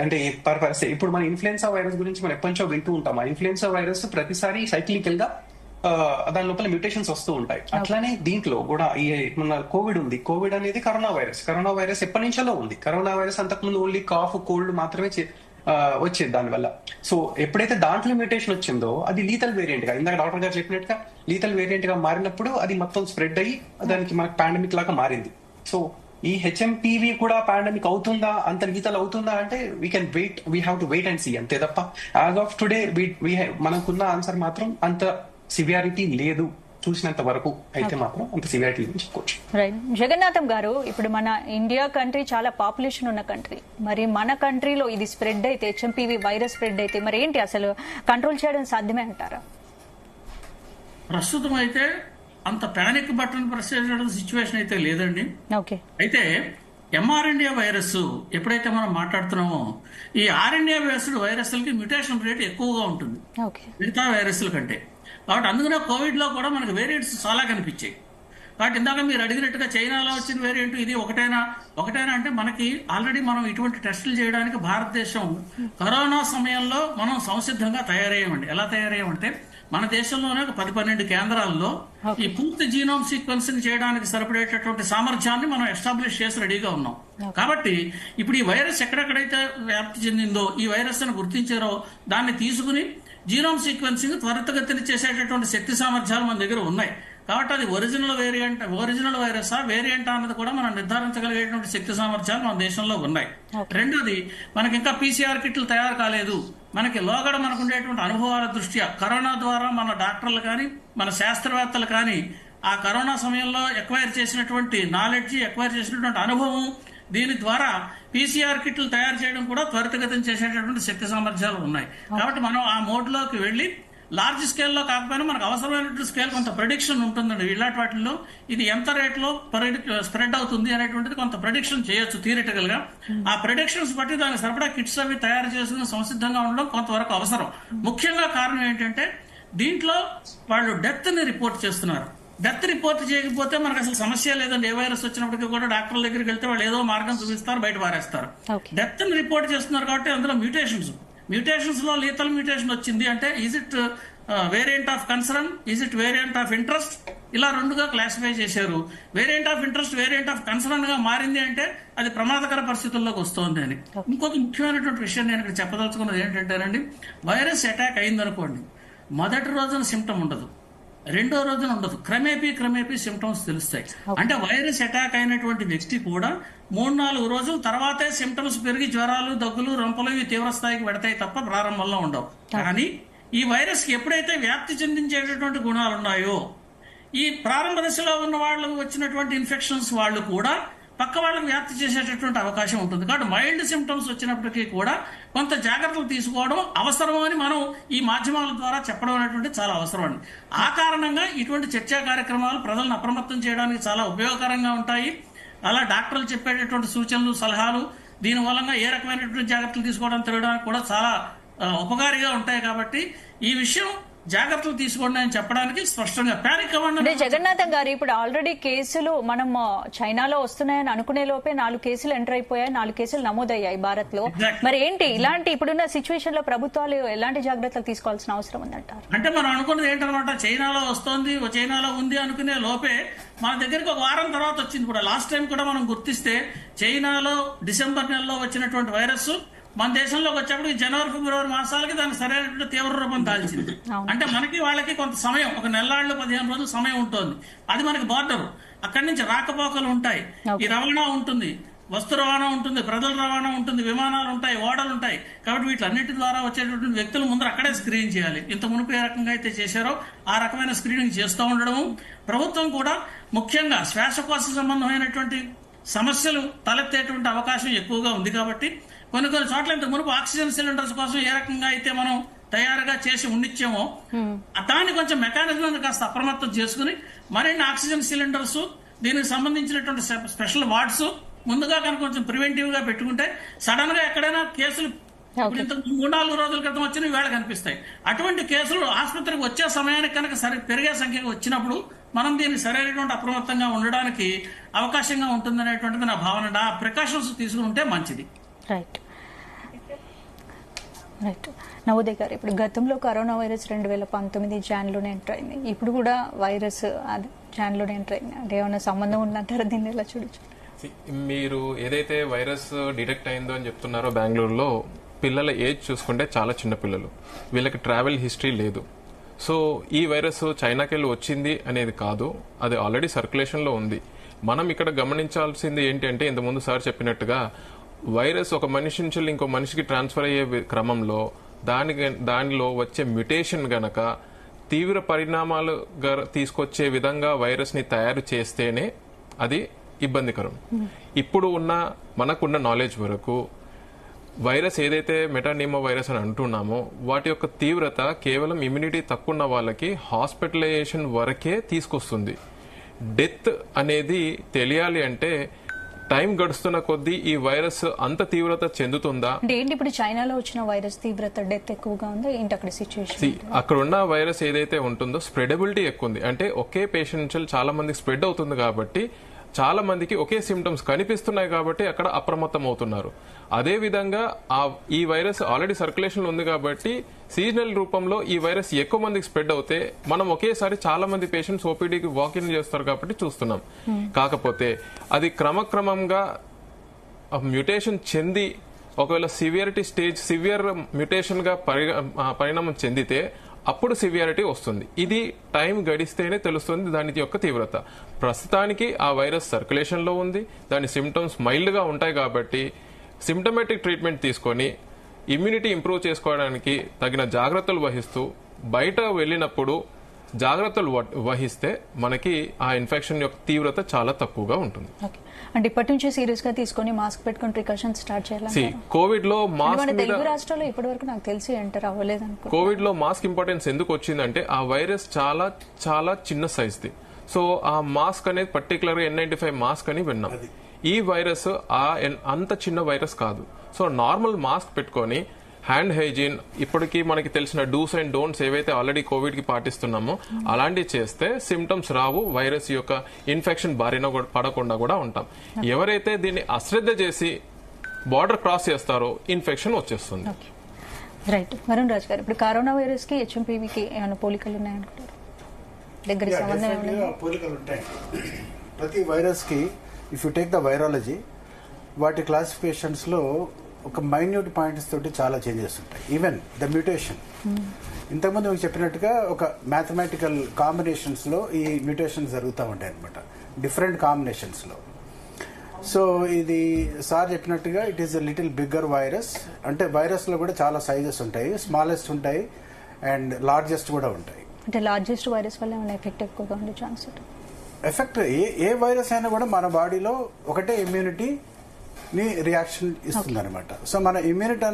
అంటే పర్పస్ ఇప్పుడు మన ఇన్ఫ్లుయెన్సా వైరస్ గురించి మనం ఎప్పటి నుంచో వింటూ ఉంటాం. ఆ ఇన్ఫ్లుయెన్సా వైరస్ ప్రతిసారి సైక్లికల్ గా దాని లోపల మ్యూటేషన్స్ వస్తూ ఉంటాయి. అట్లానే దీంట్లో కూడా ఈ మన కోవిడ్ ఉంది. కోవిడ్ అనేది కరోనా వైరస్. కరోనా వైరస్ ఎప్పటి నుంచో ఉంది. కరోనా వైరస్ అంతకుముందు ఓన్లీ కాఫ్ కోల్డ్ మాత్రమే వచ్చేది దానివల్ల. సో ఎప్పుడైతే దాంట్లో మ్యూటేషన్ వచ్చిందో అది లీతల్ వేరియంట్ గా, ఇందాక డాక్టర్ గారు చెప్పినట్టుగా లీతల్ వేరియంట్ గా మారినప్పుడు అది మొత్తం స్ప్రెడ్ అయ్యి దానికి మనకు పాండమిక్ లాగా మారింది. సో ఈ హెచ్ఎంపీవీ కూడా పాండమిక్ అవుతుందా, అంత లీతల్ అవుతుందా అంటే we can wait, we have to wait and see అంతే తప్ప యాజ్ ఆఫ్ టుడే మనకున్న ఆన్సర్ మాత్రం అంత సివియారిటీ లేదు. చూసినంత వరకు అయితే మాత్రం అంత సివియారిటీ గురించి చెప్పుకోవచ్చు. రైట్. జగన్నాథం గారు, ఇప్పుడు మన ఇండియా కంట్రీ చాలా పాపులేషన్ ఉన్న కంట్రీ. మరి మన కంట్రీలో ఇది స్ప్రెడ్ అయితే, హెచ్ఎంపీవీ వైరస్ స్ప్రెడ్ అయితే మరి ఏంటి, అసలు కంట్రోల్ చేయడం సాధ్యమే అంటారా? ప్రస్తుతం అయితే అంత పానిక్ బటన్ ప్రెస్ చేసే సిచ్యువేషన్ అయితే లేదండి. ఓకే. అయితే ఎంఆర్ఎన్ఏ వైరస్ ఎప్పుడైతే మనం మాట్లాడుతున్నామో, ఈ ఆర్ఎన్ఏ వైరస్లకి మ్యూటేషన్ రేట్ ఎక్కువగా ఉంటుంది మిగతా వైరస్ల కంటే. కాబట్టి అందుకనే కోవిడ్ లో కూడా మనకు వేరియంట్స్ చాలా కనిపించాయి. కాబట్టి ఇందాక మీరు అడిగినట్టుగా చైనాలో వచ్చిన వేరియంట్ ఇది ఒకటేనా అంటే మనకి ఆల్రెడీ మనం ఇటువంటి టెస్టులు చేయడానికి భారతదేశం కరోనా సమయంలో మనం సంసిద్ధంగా తయారయ్యామండి. ఎలా తయారయ్యామంటే మన దేశంలోనే ఒక 10-12 కేంద్రాల్లో ఈ పూర్తి జీనోమ్ సీక్వెన్సింగ్ చేయడానికి సరిపడేటటువంటి సామర్థ్యాన్ని మనం ఎస్టాబ్లిష్ చేసి రెడీగా ఉన్నాం. కాబట్టి ఇప్పుడు ఈ వైరస్ ఎక్కడెక్కడైతే వ్యాప్తి చెందిందో, ఈ వైరస్ ను గుర్తించారో దాన్ని తీసుకుని జీనోమ్ సీక్వెన్సింగ్ త్వరితగతిని చేసేటటువంటి శక్తి సామర్థ్యాలు మన దగ్గర ఉన్నాయి. కాబట్టి అది ఒరిజినల్ వైరసా వేరియంటా అన్నది కూడా మనం నిర్ధారించగలిగేటువంటి శక్తి సామర్థ్యాలు మన దేశంలో ఉన్నాయి. రెండోది, మనకి ఇంకా పీసీఆర్ కిట్లు తయారు కాలేదు. మనకి లోగడ మనకు ఉండేటువంటి అనుభవాల దృష్ట్యా కరోనా ద్వారా మన డాక్టర్లు కానీ మన శాస్త్రవేత్తలు కానీ ఆ కరోనా సమయంలో ఎక్వైర్ చేసినటువంటి నాలెడ్జ్, ఎక్వైర్ చేసినటువంటి అనుభవం, దీని ద్వారా పీసీఆర్ కిట్లు తయారు చేయడం కూడా త్వరితగతిని చేసేటటువంటి శక్తి సామర్థ్యాలు ఉన్నాయి. కాబట్టి మనం ఆ మోడ్ లోకి వెళ్లి లార్జ్ స్కేల్లో కాకపోయినా మనకు అవసరమైనటువంటి స్కేల్ కొంత ప్రెడిక్షన్ ఉంటుందండి. ఇలాంటి వాటిల్లో ఇది ఎంత రేట్లో స్ప్రెడ్ అవుతుంది అనేటువంటిది కొంత ప్రెడిక్షన్ చేయొచ్చు థియరిటికల్ గా. ఆ ప్రెడిక్షన్స్ బట్టి దానికి సరిపడా కిట్స్ అవి తయారు చేసుకుని సంసిద్ధంగా ఉండడం కొంతవరకు అవసరం. ముఖ్యంగా కారణం ఏంటంటే దీంట్లో వాళ్ళు డెత్ ని రిపోర్ట్ చేస్తున్నారు. డెత్ రిపోర్ట్ చేయకపోతే మనకు అసలు సమస్య లేదండి. ఏ వైరస్ వచ్చినప్పటికీ కూడా డాక్టర్ల దగ్గరికి వెళ్తే వాళ్ళు ఏదో మార్గం చూపిస్తారు, బయట పారేస్తారు. డెత్ ని రిపోర్ట్ చేస్తున్నారు కాబట్టి అందులో మ్యూటేషన్స్ లో లీతల్ మ్యూటేషన్ వచ్చింది అంటే is it variant of concern, is it variant of interest, ఇలా రెండుగా క్లాసిఫై చేశారు. Variant of interest, variant of concern గా మారింది అంటే అది ప్రమాదకర పరిస్థితుల్లోకి వస్తుంది అని. ఇంకొక ముఖ్యమైనటువంటి విషయం నేను ఇక్కడ చెప్పదలుచుకున్నది ఏంటంటేనండి, వైరస్ అటాక్ అయిందనుకోండి, మొదటి రోజున సిమ్టమ్ ఉండదు, రెండో రోజున ఉండదు, క్రమేపీ సిమ్టమ్స్ తెలుస్తాయి. అంటే వైరస్ అటాక్ అయినటువంటి వ్యక్తి కూడా 3-4 రోజుల తర్వాతే సిమ్టమ్స్ పెరిగి జ్వరాలు, దగ్గులు, రొంపలు ఇవి తీవ్ర స్థాయికి పెడతాయి తప్ప ప్రారంభంలో ఉండవు. కానీ ఈ వైరస్ కి ఎప్పుడైతే వ్యాప్తి చెందించేటటువంటి గుణాలు ఉన్నాయో, ఈ ప్రారంభ దశలో ఉన్న వాళ్ళకు వచ్చినటువంటి ఇన్ఫెక్షన్స్ వాళ్ళు కూడా పక్క వాళ్ళకు వ్యాప్తి చేసేటటువంటి అవకాశం ఉంటుంది. కాబట్టి మైల్డ్ సిమ్టమ్స్ వచ్చినప్పటికీ కూడా కొంత జాగ్రత్తలు తీసుకోవడం అవసరం అని మనం ఈ మాధ్యమాల ద్వారా చెప్పడం అనేటువంటి చాలా అవసరం అండి. ఆ కారణంగా ఇటువంటి చర్చా కార్యక్రమాలు ప్రజలను అప్రమత్తం చేయడానికి చాలా ఉపయోగకరంగా ఉంటాయి. అలా డాక్టర్లు చెప్పేటటువంటి సూచనలు, సలహాలు దీని మూలంగా ఏ రకమైనటువంటి జాగ్రత్తలు తీసుకోవడం తిరగడానికి కూడా చాలా ఉపకారిగా ఉంటాయి. కాబట్టి ఈ విషయం జాగ్రత్తలు తీసుకోండి అని చెప్పడానికి స్పష్టంగా ప్యానిక్ అవ్వండి. జగన్నాథం గారు, ఇప్పుడు ఆల్రెడీ కేసులు మనం చైనాలో వస్తున్నాయని అనుకునే లోపే 4 కేసులు ఎంటర్ అయిపోయాయి, 4 కేసులు నమోదయ్యాయి భారత్ లో. మరి ఏంటి ఇలాంటి ఇప్పుడున్న సిచ్యువేషన్ లో ప్రభుత్వాలు ఎలాంటి జాగ్రత్తలు తీసుకోవాల్సిన అవసరం ఉందంటారు? అంటే మనం అనుకున్నది ఏంటనమాట, చైనాలో వస్తోంది, చైనాలో ఉంది అనుకునే లోపే మన దగ్గరికి ఒక వారం తర్వాత వచ్చింది కూడా. లాస్ట్ టైం కూడా మనం గుర్తిస్తే చైనాలో డిసెంబర్ నెలలో వచ్చినటువంటి వైరస్ మన దేశంలోకి వచ్చేప్పటికి జనవరి, ఫిబ్రవరి మాసాలకి దానికి సరైనటువంటి తీవ్ర రూపం దాల్చింది. అంటే మనకి వాళ్ళకి కొంత సమయం, ఒక నెలాళ్ళు 15 రోజులు సమయం ఉంటుంది. అది మనకి బార్డర్. అక్కడి నుంచి రాకపోకలు ఉంటాయి, ఈ రవాణా ఉంటుంది, వస్తు రవాణా ఉంటుంది, ప్రజల రవాణా ఉంటుంది, విమానాలు ఉంటాయి, ఓడలు ఉంటాయి. కాబట్టి వీటన్నిటి ద్వారా వచ్చేటటువంటి వ్యక్తులు ముందర అక్కడే స్క్రీన్ చేయాలి. ఇంత మునుపు ఏ రకంగా అయితే చేశారో ఆ రకమైన స్క్రీనింగ్ చేస్తూ ఉండడము. ప్రభుత్వం కూడా ముఖ్యంగా శ్వాసకోశ సంబంధమైనటువంటి సమస్యలు తలెత్తేటువంటి అవకాశం ఎక్కువగా ఉంది. కాబట్టి కొన్ని చోట్ల ఇంతకు మునుపు ఆక్సిజన్ సిలిండర్స్ కోసం ఏ రకంగా అయితే మనం తయారుగా చేసి ఉండిచ్చామో దాన్ని కొంచెం మెకానిజం కాస్త అప్రమత్తం చేసుకుని మరిన్ని ఆక్సిజన్ సిలిండర్స్, దీనికి సంబంధించినటువంటి స్పెషల్ వార్డ్స్ ముందుగా కనుక కొంచెం ప్రివెంటివ్ గా పెట్టుకుంటే సడన్ గా ఎక్కడైనా కేసులు ఇంత 3-4 రోజుల క్రితం వచ్చిన వేళ కనిపిస్తాయి. అటువంటి కేసులు ఆసుపత్రికి వచ్చే సమయానికి కనుక పెరిగే సంఖ్యగా వచ్చినప్పుడు మనం దీన్ని సరైనటువంటి అప్రమత్తంగా ఉండడానికి అవకాశంగా ఉంటుందనేటువంటిది నా భావన. ఆ ప్రికాషన్స్ తీసుకుంటే మంచిది. రైట్. రైట్. నవోదయ్ గారు, ఇప్పుడు గతంలో కరోనా వైరస్ 2019 జాన్లోనే ఎంటర్ అయింది, ఇప్పుడు కూడా వైరస్ జాన్లోనే ఎంటర్ అయింది, అంటే ఏమైనా సంబంధం ఉందంటారా? దీన్ని ఎలా చూడొచ్చు? మీరు ఏదైతే వైరస్ డిటెక్ట్ అయిందో అని చెప్తున్నారో బెంగళూరులో, పిల్లల ఏజ్ చూసుకుంటే చాలా చిన్న పిల్లలు, వీళ్ళకి ట్రావెల్ హిస్టరీ లేదు. సో ఈ వైరస్ చైనాకెళ్ళి వచ్చింది అనేది కాదు, అది ఆల్రెడీ సర్క్యులేషన్లో ఉంది. మనం ఇక్కడ గమనించాల్సింది ఏంటి అంటే, ఇంతకుముందు సార్ చెప్పినట్టుగా వైరస్ ఒక మనిషి నుంచి ఇంకో మనిషికి ట్రాన్స్ఫర్ అయ్యే క్రమంలో దానిలో వచ్చే మ్యుటేషన్ గనక తీవ్ర పరిణామాలు తీసుకొచ్చే విధంగా వైరస్ ని తయారు చేస్తేనే అది ఇబ్బందికరం. ఇప్పుడు మనకున్న నాలెడ్జ్ వరకు వైరస్ ఏదైతే మెటానిమో వైరస్ అని అంటున్నామో వాటి యొక్క తీవ్రత కేవలం ఇమ్యూనిటీ తక్కువ ఉన్న వాళ్ళకి హాస్పిటలైజేషన్ వరకే తీసుకొస్తుంది. డెత్ అనేది తెలియాలి అంటే టైం గడుస్తున్న కొద్దీ ఈ వైరస్ అంత తీవ్రత చెందుతుందా అంటే ఏంటి? ఇప్పుడు చైనాలో వచ్చిన వైరస్ తీవ్రత, డెత్ ఎక్కువగా ఉందా ఏంటి అక్కడ సిచ్యువేషన్? అక్కడ ఉన్న వైరస్ ఏదైతే ఉంటుందో స్ప్రెడబిలిటీ ఎక్కువ ఉంది. అంటే ఒకే పేషెంట్ చాలా మందికి స్ప్రెడ్ అవుతుంది కాబట్టి చాలా మందికి ఒకే సిమ్టమ్స్ కనిపిస్తున్నాయి కాబట్టి అక్కడ అప్రమత్తం అవుతున్నారు. అదే విధంగా ఈ వైరస్ ఆల్రెడీ సర్క్యులేషన్ ఉంది కాబట్టి సీజనల్ రూపంలో ఈ వైరస్ ఎక్కువ మందికి స్ప్రెడ్ అవుతే మనం ఒకేసారి చాలా మంది పేషెంట్స్ ఓపీడీకి వాకిన్ చేస్తారు కాబట్టి చూస్తున్నాం. కాకపోతే అది క్రమక్రమంగా మ్యుటేషన్ చెంది ఒకవేళ సివియర్ మ్యుటేషన్ గా పరిణామం చెందితే అప్పుడు సివియారిటీ వస్తుంది. ఇది టైం గడిస్తేనే తెలుస్తుంది దాని యొక్క తీవ్రత. ప్రస్తుతానికి ఆ వైరస్ సర్క్యులేషన్ లో ఉంది, దాని సిమ్టమ్స్ మైల్డ్ గా ఉంటాయి కాబట్టి సిమ్టమేటిక్ ట్రీట్మెంట్ తీసుకొని ఇమ్యూనిటీ ఇంప్రూవ్ చేసుకోవడానికి తగిన జాగ్రత్తలు వహిస్తూ బయట వెళ్ళినప్పుడు జాగ్రత్తలు వహిస్తే మనకి ఆ ఇన్ఫెక్షన్ యొక్క తీవ్రత చాలా తక్కువగా ఉంటుంది. అంటే ఇప్పటి నుంచి సీరియస్ గా తీసుకొని మాస్క్ పెట్టుకుని ప్రికాషన్ స్టార్ట్ చేయాలి. కోవిడ్ లో మాస్క్ తెలుగు రాష్ట్రాల్లో ఇప్పటి వరకు నాకు తెలిసి ఎంటర్ అవ్వలేదు అనుకో. కోవిడ్ లో మాస్క్ ఇంపార్టెన్స్ ఎందుకు వచ్చిందంటే ఆ వైరస్ చాలా చాలా చిన్న సైజ్ ది. సో ఆ మాస్క్ అనేది పర్టికులర్ గా N95 మాస్క్ అని విన్నాం. ఈ వైరస్ అంత చిన్న వైరస్ కాదు. సో నార్మల్ మాస్క్ పెట్టుకొని హ్యాండ్ హైజీన్, ఇప్పటికీ మనకి తెలిసిన డూస్ అండ్ డోంట్స్ ఏవైతే ఆల్రెడీ కోవిడ్ కి పాటిస్తున్నామో అలాంటివి చేస్తే సిమ్టమ్స్ రావు, వైరస్ యొక్క ఇన్ఫెక్షన్ బారిన పడకుండా కూడా ఉంటాం. ఎవరైతే దీన్ని అశ్రద్ధ చేసి బార్డర్ క్రాస్ చేస్తారో ఇన్ఫెక్షన్ వచ్చేస్తుంది. రైట్. వరుణ్ రాజ్ గారు, ఇప్పుడు కరోనా వైరస్ కి HMPVకి ఏమైనా పోలికలు ఉన్నాయంటారు? దగ్గర సంబంధం పోలికలు ఉంటాయి. ప్రతి వైరస్ కి if you take the virology, వాటి క్లాసిఫికేషన్స్ లో ఒక మైన్యూట్ పాయింట్స్ తోటి చాలా చేంజెస్ ఉంటాయి. ఈవెన్ ద మ్యూటేషన్, ఇంతకుముందు మీకు చెప్పినట్టుగా ఒక మ్యాథమెటికల్ కాంబినేషన్స్ లో ఈ మ్యూటేషన్స్ జరుగుతూ ఉంటాయి అనమాట, డిఫరెంట్ కాంబినేషన్స్ లో. సో ఇది సార్ చెప్పినట్టుగా it is a little bigger virus. అంటే వైరస్ లో కూడా చాలా సైజెస్ ఉంటాయి, స్మాలెస్ట్ ఉంటాయి అండ్ లార్జెస్ట్ కూడా ఉంటాయి. అంటే లార్జెస్ట్ వైరస్ వల్ల ఏమైనా ఎఫెక్ట్ ఎక్కువగా ఉండే ఛాన్స్? ఎఫెక్ట్ ఏ వైరస్ అయినా కూడా మన బాడీలో ఒకటే ఇమ్యూనిటీ ని రియాక్షన్ ఇస్తుంది అనమాట. సో మన ఇమ్యూనిటీ